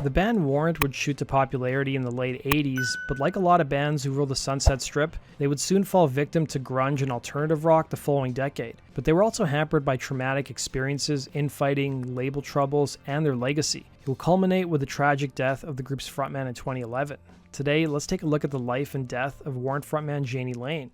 The band Warrant would shoot to popularity in the late 80s, but like a lot of bands who rule the Sunset Strip, they would soon fall victim to grunge and alternative rock the following decade. But they were also hampered by traumatic experiences, infighting, label troubles, and their legacy. It will culminate with the tragic death of the group's frontman in 2011. Today, let's take a look at the life and death of Warrant frontman Jani Lane.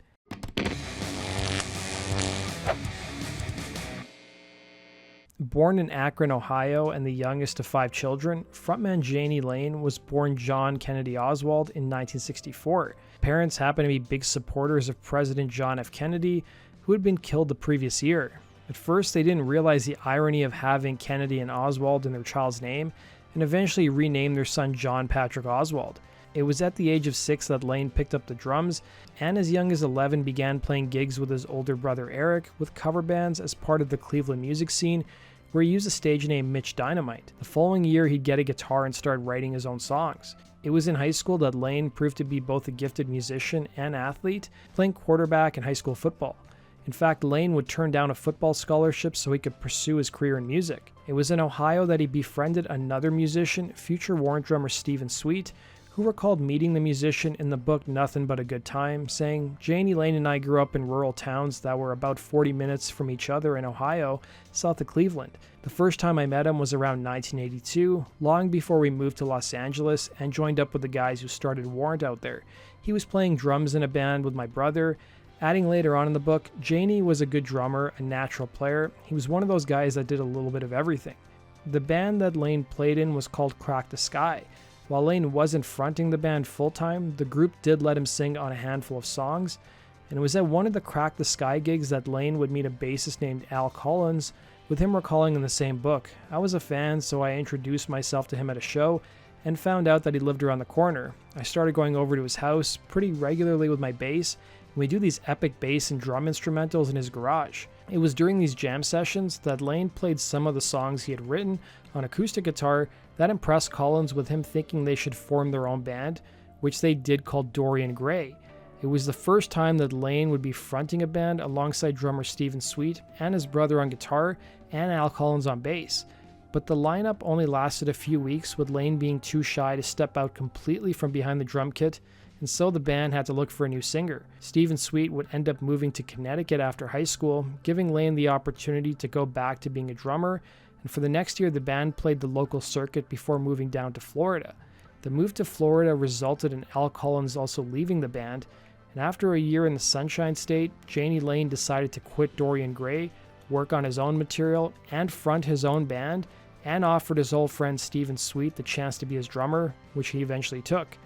Born in Akron, Ohio, and the youngest of 5 children, frontman Jani Lane was born John Kennedy Oswald in 1964. Parents happened to be big supporters of President John F. Kennedy, who had been killed the previous year. At first, they didn't realize the irony of having Kennedy and Oswald in their child's name, and eventually renamed their son John Patrick Oswald. It was at the age of 6 that Lane picked up the drums, and as young as 11 began playing gigs with his older brother Eric with cover bands as part of the Cleveland music scene, where he used the stage name Mitch Dynamite. The following year, he'd get a guitar and start writing his own songs. It was in high school that Lane proved to be both a gifted musician and athlete, playing quarterback in high school football. In fact, Lane would turn down a football scholarship so he could pursue his career in music. It was in Ohio that he befriended another musician, future Warrant drummer Stephen Sweet, who recalled meeting the musician in the book Nothing But a Good Time, saying, "Jani Lane and I grew up in rural towns that were about 40 minutes from each other in Ohio, south of Cleveland. The first time I met him was around 1982, long before we moved to Los Angeles and joined up with the guys who started Warrant out there. He was playing drums in a band with my brother." Adding later on in the book, Jani was a good drummer, a natural player. He was one of those guys that did a little bit of everything. The band that Lane played in was called Crack the Sky. While Lane wasn't fronting the band full-time, the group did let him sing on a handful of songs, and it was at one of the Crack the Sky gigs that Lane would meet a bassist named Al Collins, with him recalling in the same book, "I was a fan, so I introduced myself to him at a show and found out that he lived around the corner. I started going over to his house pretty regularly with my bass, and we do these epic bass and drum instrumentals in his garage." It was during these jam sessions that Lane played some of the songs he had written on acoustic guitar that impressed Collins, with him thinking they should form their own band, which they did, called Dorian Gray. It was the first time that Lane would be fronting a band alongside drummer Stephen Sweet and his brother on guitar and Al Collins on bass. But the lineup only lasted a few weeks, with Lane being too shy to step out completely from behind the drum kit, and so the band had to look for a new singer. Stephen Sweet would end up moving to Connecticut after high school, giving Lane the opportunity to go back to being a drummer, and for the next year the band played the local circuit before moving down to Florida. The move to Florida resulted in Al Collins also leaving the band, and after a year in the Sunshine State, Jani Lane decided to quit Dorian Gray, work on his own material, and front his own band, and offered his old friend Stephen Sweet the chance to be his drummer, which he eventually took.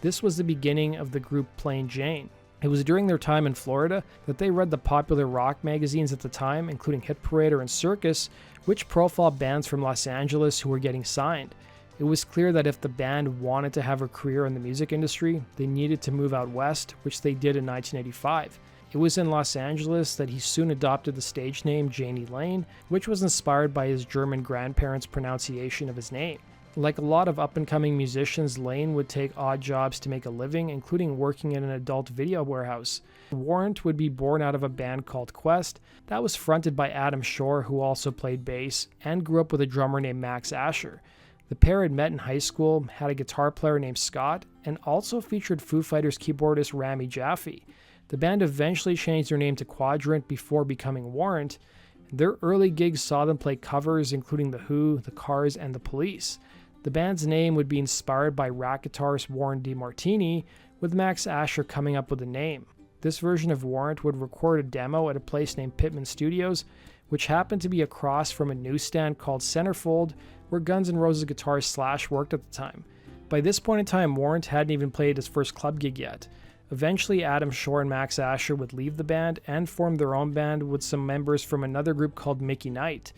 This was the beginning of the group Plain Jane. It was during their time in Florida that they read the popular rock magazines at the time, including Hit Parader and Circus, which profiled bands from Los Angeles who were getting signed. It was clear that if the band wanted to have a career in the music industry, they needed to move out west, which they did in 1985. It was in Los Angeles that he soon adopted the stage name Jani Lane, which was inspired by his German grandparents' pronunciation of his name. Like a lot of up-and-coming musicians, Lane would take odd jobs to make a living, including working in an adult video warehouse. Warrant would be born out of a band called Quest that was fronted by Adam Shore, who also played bass, and grew up with a drummer named Max Asher. The pair had met in high school, had a guitar player named Scott, and also featured Foo Fighters keyboardist Rami Jaffe. The band eventually changed their name to Quadrant before becoming Warrant. Their early gigs saw them play covers including The Who, The Cars, and The Police. The band's name would be inspired by rock guitarist Warren DeMartini, with Max Asher coming up with the name. This version of Warrant would record a demo at a place named Pittman Studios, which happened to be across from a newsstand called Centerfold, where Guns N' Roses guitarist Slash worked at the time. By this point in time, Warrant hadn't even played his first club gig yet. Eventually, Adam Shore and Max Asher would leave the band and form their own band with some members from another group called Mickey Knight.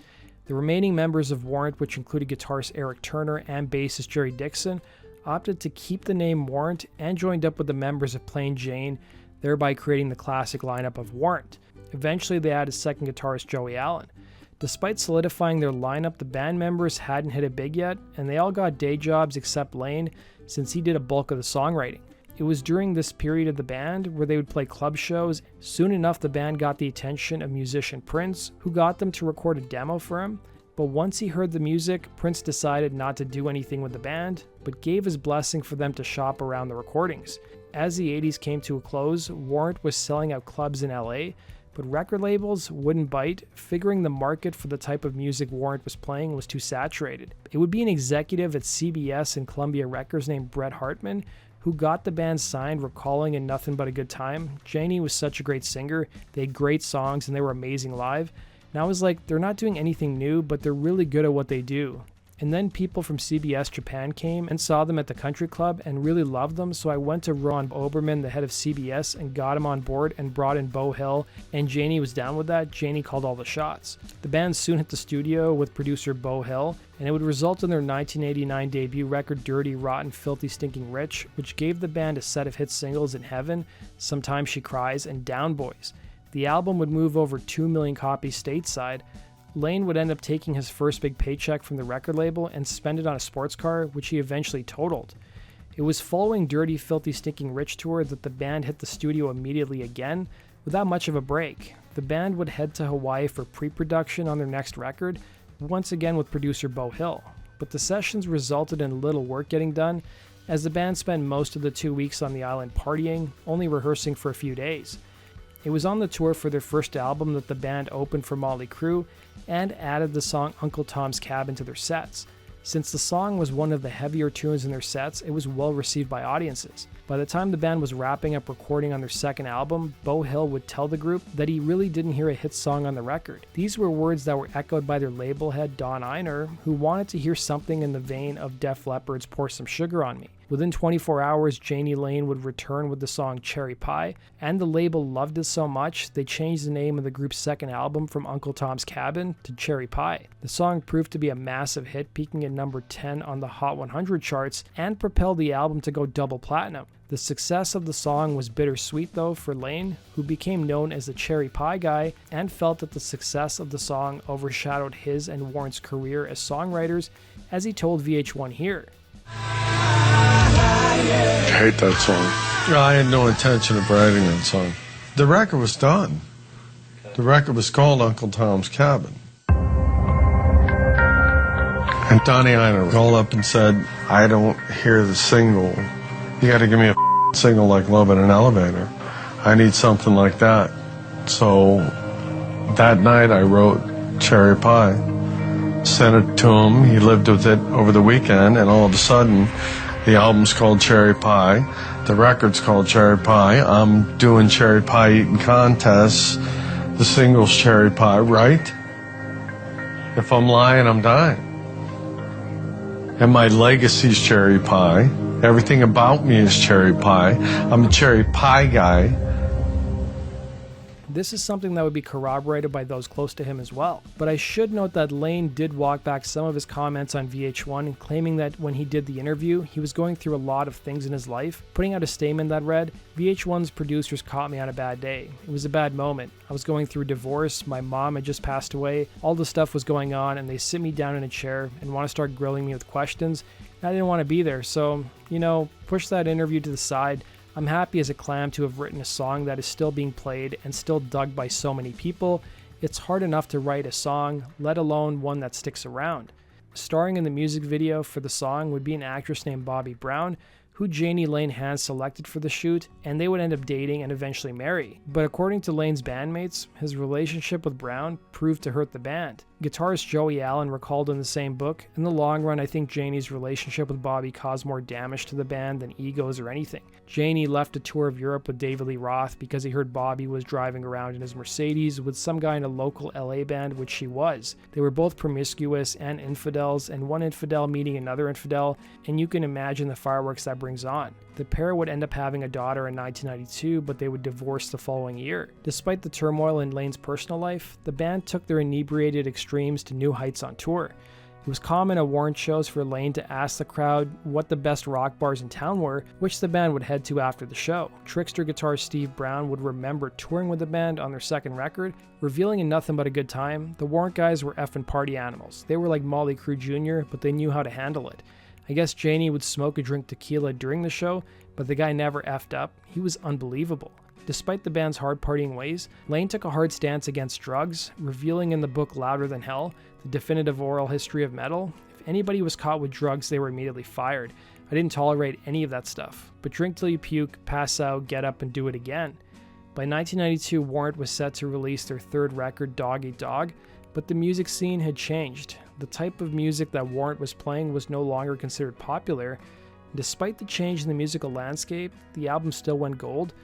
The remaining members of Warrant, which included guitarist Eric Turner and bassist Jerry Dixon, opted to keep the name Warrant and joined up with the members of Plain Jane, thereby creating the classic lineup of Warrant. Eventually, they added second guitarist Joey Allen. Despite solidifying their lineup, the band members hadn't hit it big yet, and they all got day jobs except Lane, since he did a bulk of the songwriting. It was during this period of the band where they would play club shows. Soon enough, the band got the attention of musician Prince, who got them to record a demo for him. But once he heard the music, Prince decided not to do anything with the band, but gave his blessing for them to shop around the recordings. As the 80s came to a close, Warrant was selling out clubs in LA, but record labels wouldn't bite, figuring the market for the type of music Warrant was playing was too saturated. It would be an executive at CBS and Columbia Records named Bret Hartman who got the band signed, recalling in Nothing But a Good Time, Jani was such a great singer, they had great songs, and they were amazing live. And I was like, they're not doing anything new, but they're really good at what they do. And then people from CBS Japan came and saw them at the country club and really loved them, so I went to Ron Oberman, the head of CBS, and got him on board and brought in Beau Hill, and Jani was down with that. Jani called all the shots. The band soon hit the studio with producer Beau Hill, and it would result in their 1989 debut record Dirty, Rotten, Filthy, Stinking Rich, which gave the band a set of hit singles in Heaven, Sometimes She Cries, and Down Boys. The album would move over 2 million copies stateside. Lane would end up taking his first big paycheck from the record label and spend it on a sports car, which he eventually totaled. It was following Dirty, Filthy, Stinking Rich tour that the band hit the studio immediately again, without much of a break. The band would head to Hawaii for pre-production on their next record, once again with producer Beau Hill. But the sessions resulted in little work getting done, as the band spent most of the 2 weeks on the island partying, only rehearsing for a few days. It was on the tour for their first album that the band opened for Mötley Crüe and added the song Uncle Tom's Cabin to their sets. Since the song was one of the heavier tunes in their sets, it was well received by audiences. By the time the band was wrapping up recording on their second album, Beau Hill would tell the group that he really didn't hear a hit song on the record. These were words that were echoed by their label head Don Ienner, who wanted to hear something in the vein of Def Leppard's Pour Some Sugar on Me. Within 24 hours, Jani Lane would return with the song Cherry Pie, and the label loved it so much, they changed the name of the group's second album from Uncle Tom's Cabin to Cherry Pie. The song proved to be a massive hit, peaking at number 10 on the Hot 100 charts, and propelled the album to go double platinum. The success of the song was bittersweet though for Lane, who became known as the Cherry Pie Guy, and felt that the success of the song overshadowed his and Warrant's career as songwriters, as he told VH1 here. I hate that song. I had no intention of writing that song. The record was done. The record was called Uncle Tom's Cabin. And Donnie Ienner called up and said, I don't hear the single. You got to give me a single like Love in an Elevator. I need something like that. So that night I wrote Cherry Pie, sent it to him. He lived with it over the weekend, and all of a sudden the album's called Cherry Pie. The record's called Cherry Pie. I'm doing cherry pie eating contests. The single's Cherry Pie, right? If I'm lying, I'm dying. And my legacy's Cherry Pie. Everything about me is cherry pie. I'm a cherry pie guy. This is something that would be corroborated by those close to him as well. But I should note that Lane did walk back some of his comments on VH1, claiming that when he did the interview, he was going through a lot of things in his life, putting out a statement that read, VH1's producers caught me on a bad day. It was a bad moment. I was going through a divorce, my mom had just passed away, all the stuff was going on, and they sit me down in a chair and want to start grilling me with questions. I didn't want to be there, so, push that interview to the side. I'm happy as a clam to have written a song that is still being played and still dug by so many people. It's hard enough to write a song, let alone one that sticks around. Starring in the music video for the song would be an actress named Bobby Brown, who Jani Lane hand selected for the shoot, and they would end up dating and eventually marry. But according to Lane's bandmates, his relationship with Brown proved to hurt the band. Guitarist Joey Allen recalled in the same book, in the long run I think Jani's relationship with Bobby caused more damage to the band than egos or anything. Jani left a tour of Europe with David Lee Roth because he heard Bobby was driving around in his Mercedes with some guy in a local LA band, which she was. They were both promiscuous and infidels, and one infidel meeting another infidel, and you can imagine the fireworks that brings on. The pair would end up having a daughter in 1992, but they would divorce the following year. Despite the turmoil in Lane's personal life, the band took their inebriated extremes to new heights on tour. It was common at Warrant shows for Lane to ask the crowd what the best rock bars in town were, which the band would head to after the show. Trickster guitarist Steve Brown would remember touring with the band on their second record, revealing in Nothing But a Good Time, the Warrant guys were effing party animals. They were like Mötley Crüe Jr., but they knew how to handle it. I guess Jani would smoke or drink tequila during the show, but the guy never effed up. He was unbelievable. Despite the band's hard partying ways, Lane took a hard stance against drugs, revealing in the book Louder Than Hell, the definitive oral history of metal. If anybody was caught with drugs, they were immediately fired. I didn't tolerate any of that stuff. But drink till you puke, pass out, get up, and do it again. By 1992, Warrant was set to release their third record, Dog Eat Dog, but the music scene had changed. The type of music that Warrant was playing was no longer considered popular. Despite the change in the musical landscape, the album still went gold,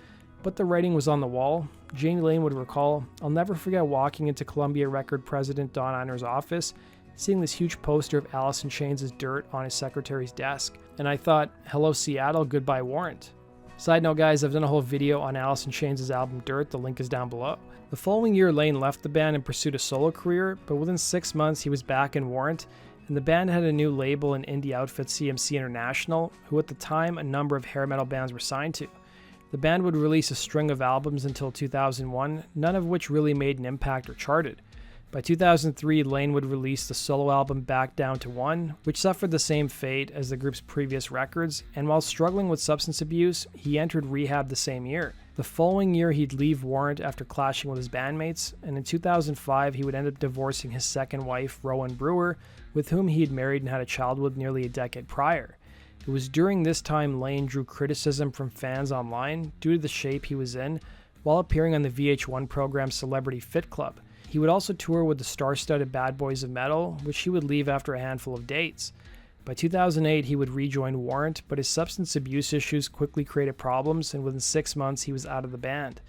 but the writing was on the wall. Jani Lane would recall, "I'll never forget walking into Columbia record president Don Iner's office, seeing this huge poster of Alice in Chains' Dirt on his secretary's desk, and I thought, hello Seattle, goodbye Warrant." Side note guys, I've done a whole video on Alice in Chains' album Dirt, the link is down below. The following year, Lane left the band and pursued a solo career, but within 6 months he was back in Warrant, and the band had a new label in indie outfit CMC International, who at the time a number of hair metal bands were signed to. The band would release a string of albums until 2001, none of which really made an impact or charted. By 2003, Lane would release the solo album Back Down to One, which suffered the same fate as the group's previous records, and while struggling with substance abuse, he entered rehab the same year. The following year, he'd leave Warrant after clashing with his bandmates, and in 2005, he would end up divorcing his second wife, Rowan Brewer, with whom he had married and had a child with nearly a decade prior. It was during this time Lane drew criticism from fans online due to the shape he was in while appearing on the VH1 program Celebrity Fit Club. He would also tour with the star-studded Bad Boys of Metal, which he would leave after a handful of dates. By 2008, he would rejoin Warrant, but his substance abuse issues quickly created problems, and within 6 months, he was out of the band.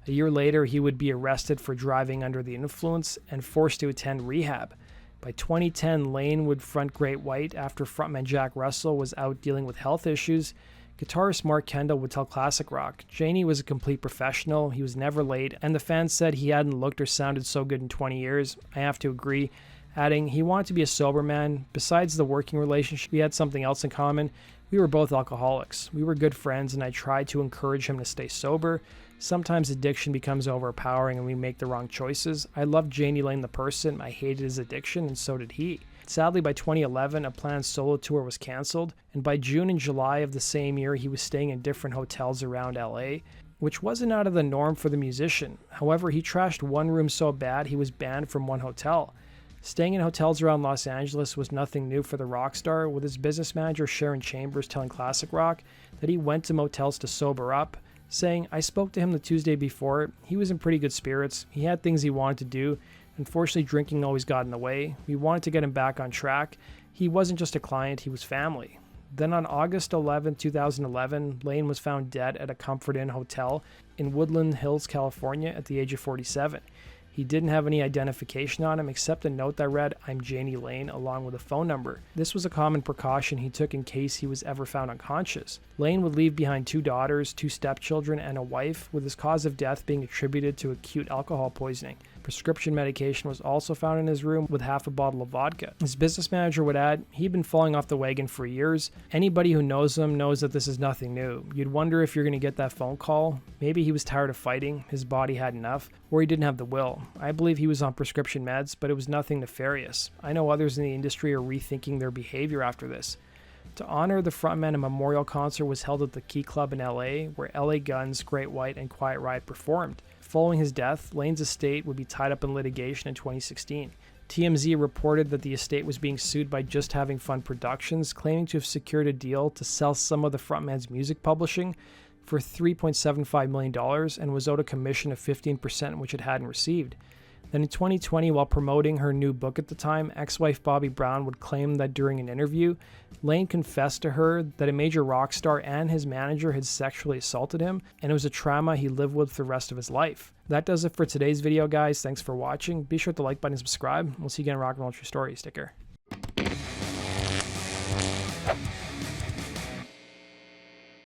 A year later, he would be arrested for driving under the influence and forced to attend rehab. By 2010, Lane would front Great White after frontman Jack Russell was out dealing with health issues. Guitarist Mark Kendall would tell Classic Rock, Jani was a complete professional, he was never late, and the fans said he hadn't looked or sounded so good in 20 years. I have to agree, adding, he wanted to be a sober man. Besides the working relationship, we had something else in common. We were both alcoholics. We were good friends, and I tried to encourage him to stay sober. Sometimes addiction becomes overpowering and we make the wrong choices. I loved Jani Lane the person, I hated his addiction, and so did he. Sadly, by 2011, a planned solo tour was cancelled, and by June and July of the same year, he was staying in different hotels around LA, which wasn't out of the norm for the musician. However, he trashed one room so bad he was banned from one hotel. Staying in hotels around Los Angeles was nothing new for the rock star, with his business manager Sharon Chambers telling Classic Rock that he went to motels to sober up, saying, I spoke to him the Tuesday before, he was in pretty good spirits, he had things he wanted to do. Unfortunately, drinking always got in the way. We wanted to get him back on track. He wasn't just a client, he was family. Then on August 11, 2011, Lane was found dead at a Comfort Inn hotel in Woodland Hills, California at the age of 47. He didn't have any identification on him except a note that read, I'm Jani Lane, along with a phone number. This was a common precaution he took in case he was ever found unconscious. Lane would leave behind 2 daughters, 2 stepchildren, and a wife, with his cause of death being attributed to acute alcohol poisoning. Prescription medication was also found in his room with half a bottle of vodka. His business manager would add, he'd been falling off the wagon for years. Anybody who knows him knows that this is nothing new. You'd wonder if you're going to get that phone call. Maybe he was tired of fighting, his body had enough, or he didn't have the will. I believe he was on prescription meds, but it was nothing nefarious. I know others in the industry are rethinking their behavior after this. To honor the frontman, a memorial concert was held at the Key Club in LA, where LA Guns, Great White, and Quiet Riot performed. Following his death, Lane's estate would be tied up in litigation in 2016. TMZ reported that the estate was being sued by Just Having Fun Productions, claiming to have secured a deal to sell some of the frontman's music publishing for $3.75 million and was owed a commission of 15%, which it hadn't received. Then in 2020, while promoting her new book at the time, ex-wife Bobby Brown would claim that during an interview, Lane confessed to her that a major rock star and his manager had sexually assaulted him, and it was a trauma he lived with for the rest of his life. That does it for today's video, guys. Thanks for watching. Be sure to like button and subscribe. We'll see you again in Rock and Roll True Stories. Take care.